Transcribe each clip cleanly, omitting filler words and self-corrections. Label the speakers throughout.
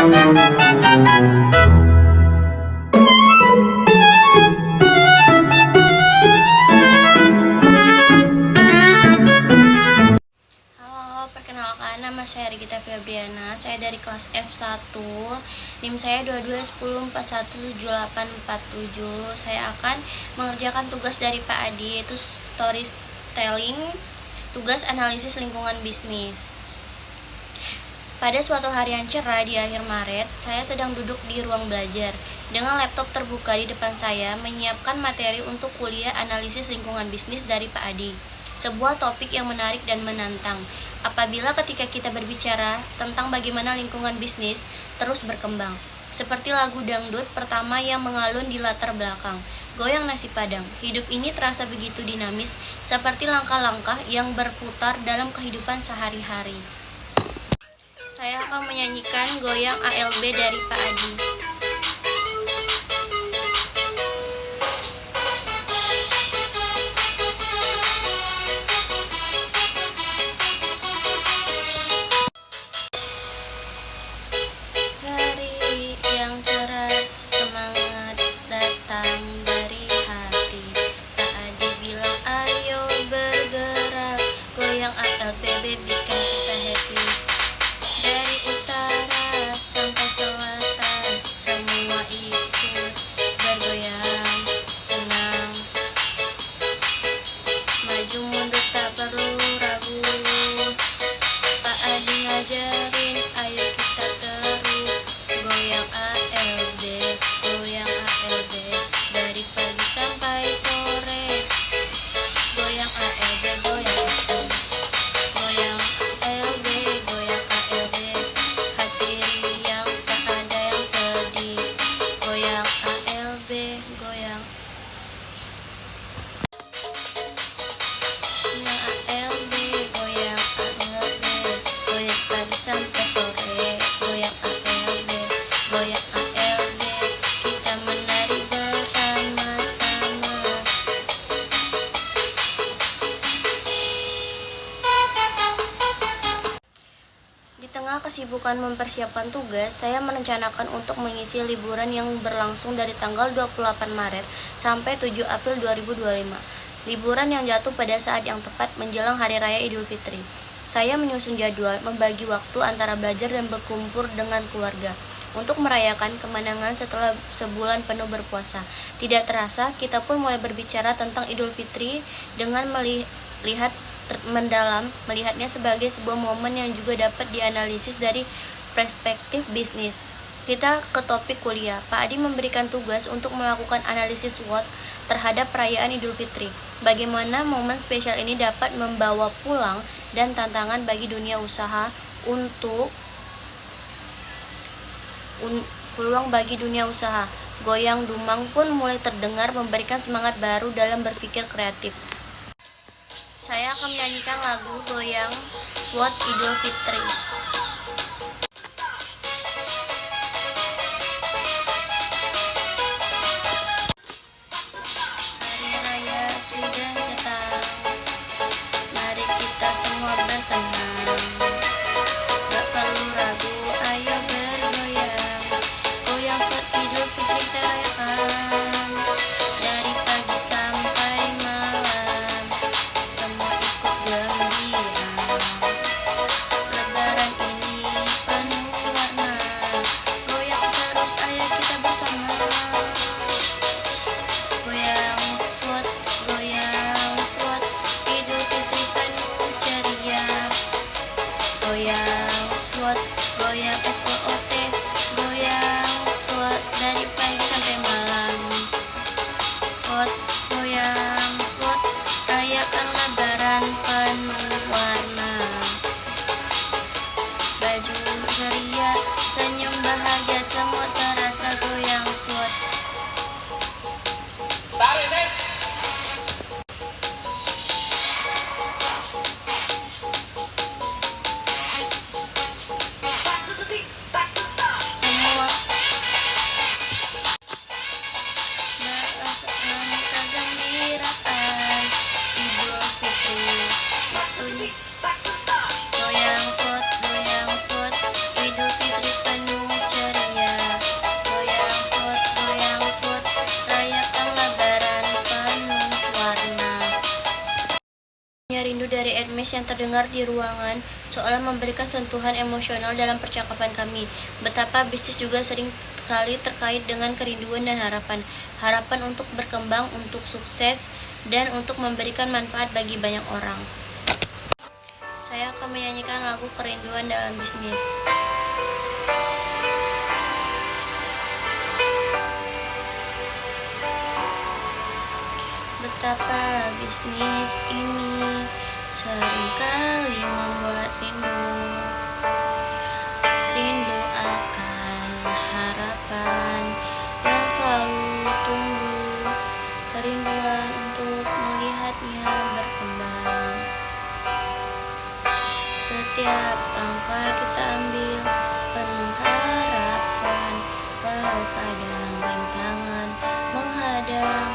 Speaker 1: Halo, perkenalkan nama saya Regita Febriana. Saya dari kelas F1. NIM saya 2210417847. Saya akan mengerjakan tugas dari Pak Adi, yaitu storytelling, tugas analisis lingkungan bisnis. Pada suatu hari yang cerah di akhir Maret, saya sedang duduk di ruang belajar dengan laptop terbuka di depan saya, menyiapkan materi untuk kuliah analisis lingkungan bisnis dari Pak Adi. Sebuah topik yang menarik dan menantang, apabila ketika kita berbicara tentang bagaimana lingkungan bisnis terus berkembang. Seperti lagu dangdut pertama yang mengalun di latar belakang, goyang nasi padang. Hidup ini terasa begitu dinamis, seperti langkah-langkah yang berputar dalam kehidupan sehari-hari. Saya akan menyanyikan Goyang ALB dari Pak Adi. Hari yang cerah, semangat datang dari hati. Pak Adi bilang ayo bergerak, goyang ALB bikin kita happy. Dari utara sampai selatan, semua ikut bergoyang, senang. Maju mundur tak perlu ragu, Pak Adi ngajarin, ayo kita terus goyang ALB, goyang ALB. Dari pagi sampai sore, goyang ALB, goyang ALB. Goyang ALB, goyang ALB, hati riang tak ada yang sedih. Goyang ALB, goyang ALB, goyang ALB, goyang pagi sampai sore. Goyang ALB, goyang ALB, kita menari bersama-sama. Di tengah kesibukan mempersiapkan tugas, saya merencanakan untuk mengisi liburan yang berlangsung dari tanggal 28 Maret sampai 7 April 2025. Liburan yang jatuh pada saat yang tepat menjelang Hari Raya Idul Fitri. Saya menyusun jadwal, membagi waktu antara belajar dan berkumpul dengan keluarga untuk merayakan kemenangan setelah sebulan penuh berpuasa. Tidak terasa, kita pun mulai berbicara tentang Idul Fitri dengan melihatnya sebagai sebuah momen yang juga dapat dianalisis dari perspektif bisnis. Kita ke topik kuliah. Pak Adi memberikan tugas untuk melakukan analisis SWOT terhadap perayaan Idul Fitri. Bagaimana momen spesial ini dapat membawa pulang dan tantangan bagi dunia usaha untuk peluang bagi dunia usaha. Goyang Dumang pun mulai terdengar memberikan semangat baru dalam berpikir kreatif. Saya akan menyanyikan lagu Goyang SWOT Idul Fitri. Hari raya sudah datang, mari kita semua bersenang. Gak perlu ragu, ayo bergoyang, goyang SWOT Idul Fitri kita rayakan. Dari pagi sampai malam, semua ikut gembira. Lebaran ini penuh warna, goyang terus ayo kita bersama. Goyang SWOT, Idul Fitri penuh ceria. Goyang SWOT, goyang SWOT, goyang SWOT dari pagi sampai malam. SWOT, goyang SWOT, rayakan lebaran penuh warna. Baju ceria, senyum bahagia, semua terasa goyang SWOT. Semua dari Hermes yang terdengar di ruangan seolah memberikan sentuhan emosional dalam percakapan kami. Betapa bisnis juga sering kali terkait dengan kerinduan dan harapan. Harapan untuk berkembang, untuk sukses, dan untuk memberikan manfaat bagi banyak orang. Saya akan menyanyikan lagu Kerinduan dalam Bisnis. Betapa bisnis ini seringkali membuat rindu akan harapan yang selalu tumbuh, kerinduan untuk melihatnya berkembang. Setiap langkah kita ambil penuh harapan, walau kadang rintangan menghadang,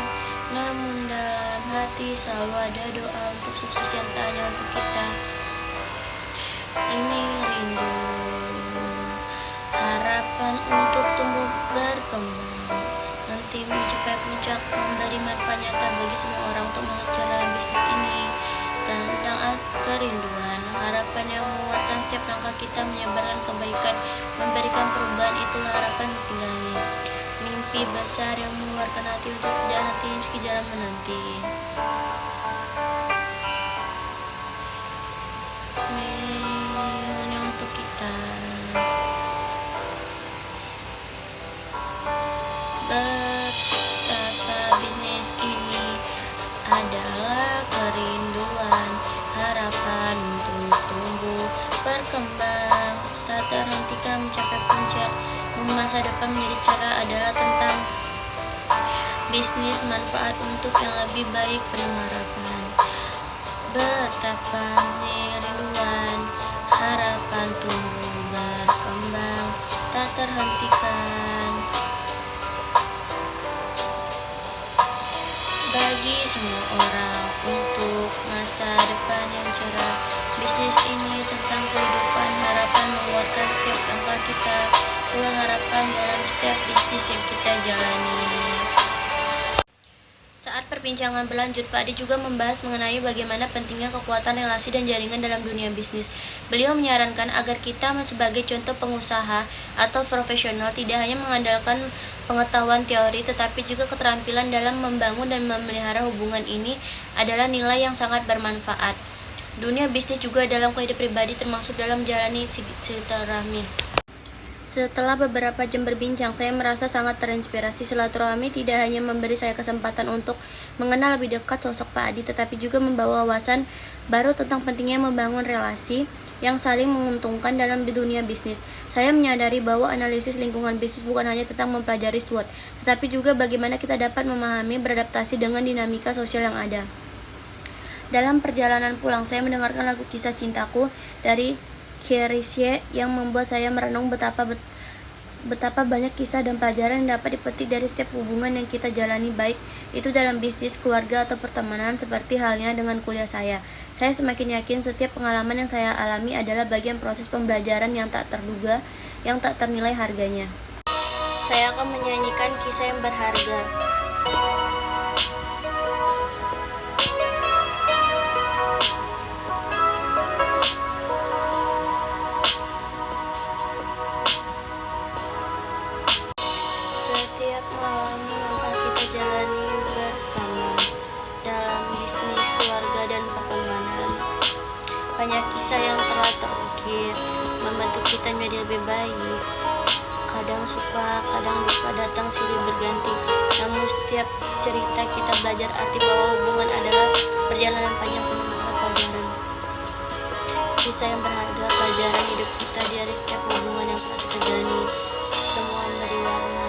Speaker 1: namun dalam hati selalu ada doa untuk sukses yang tak hanya untuk kita. Ini rindu, harapan untuk tumbuh berkembang, nanti mencapai puncak, memberi manfaat nyata bagi semua orang untuk mengejar bisnis ini. Tentang kerinduan, harapan yang menguatkan setiap langkah kita, menyebarkan kebaikan, memberikan perubahan, itulah harapan tinggalnya. Mimpi besar yang mengeluarkan hati untuk tidak hati meski jalan menanti. Ini untuk kita. Betapa bisnis ini adalah kerinduan, harapan untuk tumbuh, berkembang, tak terhentikan mencapai puncak. Masa depan menjadi cerah adalah tentang bisnis, manfaat untuk yang lebih baik, penuh harapan. Betapa rinduan, harapan tumbuh berkembang, tak terhentikan bagi semua orang untuk masa depan yang cerah. Bisnis ini tentang kehidupan, harapan menguatkan setiap langkah kita. Itulah harapan dalam setiap bisnis yang kita jalani. Saat perbincangan berlanjut, Pak Adi juga membahas mengenai bagaimana pentingnya kekuatan relasi dan jaringan dalam dunia bisnis. Beliau menyarankan agar kita sebagai contoh pengusaha atau profesional tidak hanya mengandalkan pengetahuan teori, tetapi juga keterampilan dalam membangun dan memelihara hubungan. Ini adalah nilai yang sangat bermanfaat. Dunia bisnis juga dalam kehidupan pribadi, termasuk dalam menjalani silaturahmi. Setelah beberapa jam berbincang, saya merasa sangat terinspirasi. Silaturahmi tidak hanya memberi saya kesempatan untuk mengenal lebih dekat sosok Pak Adi, tetapi juga membawa wawasan baru tentang pentingnya membangun relasi yang saling menguntungkan dalam dunia bisnis. Saya menyadari bahwa analisis lingkungan bisnis bukan hanya tentang mempelajari SWOT, tetapi juga bagaimana kita dapat memahami, beradaptasi dengan dinamika sosial yang ada. Dalam perjalanan pulang, saya mendengarkan lagu Kisah Cintaku dari Kerisye yang membuat saya merenung betapa banyak kisah dan pelajaran yang dapat dipetik dari setiap hubungan yang kita jalani, baik itu dalam bisnis, keluarga, atau pertemanan. Seperti halnya dengan kuliah saya semakin yakin setiap pengalaman yang saya alami adalah bagian proses pembelajaran yang tak terduga, yang tak ternilai harganya. Saya akan menyanyikan kisah yang berharga. Setiap malam langkah kita jalani bersama dalam bisnis, keluarga, dan pertemanan. Banyak kisah yang telah terukir membantu kita menjadi lebih baik. Kadang suka, kadang duka datang silih berganti. Namun setiap cerita kita belajar arti bahwa hubungan adalah perjalanan panjang penuh pelajaran. Kisah yang berharga, pelajaran hidup kita dari setiap hubungan yang telah kita jalani. Semua memberi warna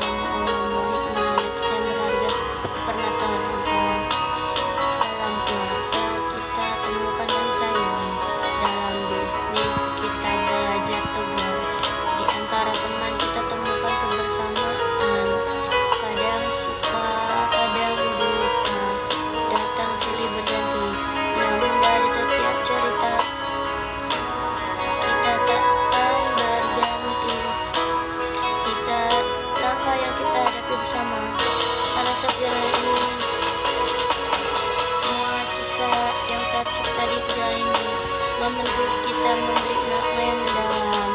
Speaker 1: kita memberi makna yang mendalam,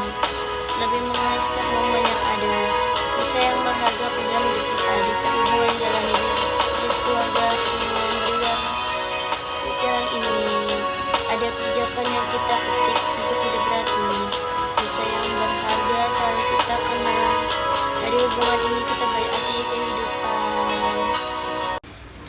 Speaker 1: lebih mengenai setiap momen yang ada, kisah yang berharga pada hidup kita, di setiap hubungan jalan hidup, di keluarga semua memberikan jalan ini. Ada pijakan yang kita petik untuk hidup berarti, kisah yang berharga selalu kita kenal. Dari hubungan ini kita berarti kehidupan.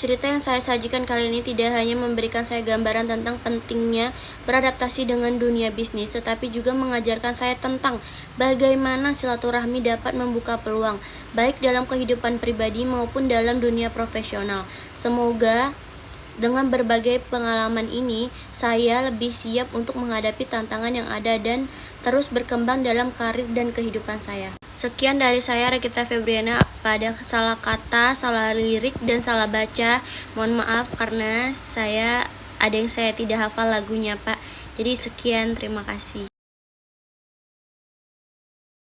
Speaker 1: Cerita yang saya sajikan kali ini tidak hanya memberikan saya gambaran tentang pentingnya beradaptasi dengan dunia bisnis, tetapi juga mengajarkan saya tentang bagaimana silaturahmi dapat membuka peluang, baik dalam kehidupan pribadi maupun dalam dunia profesional. Semoga dengan berbagai pengalaman ini, saya lebih siap untuk menghadapi tantangan yang ada dan terus berkembang dalam karir dan kehidupan saya. Sekian dari saya, Rekita Febriana. Pada salah kata, salah lirik, dan salah baca, mohon maaf karena ada yang saya tidak hafal lagunya, Pak. Jadi sekian, terima kasih.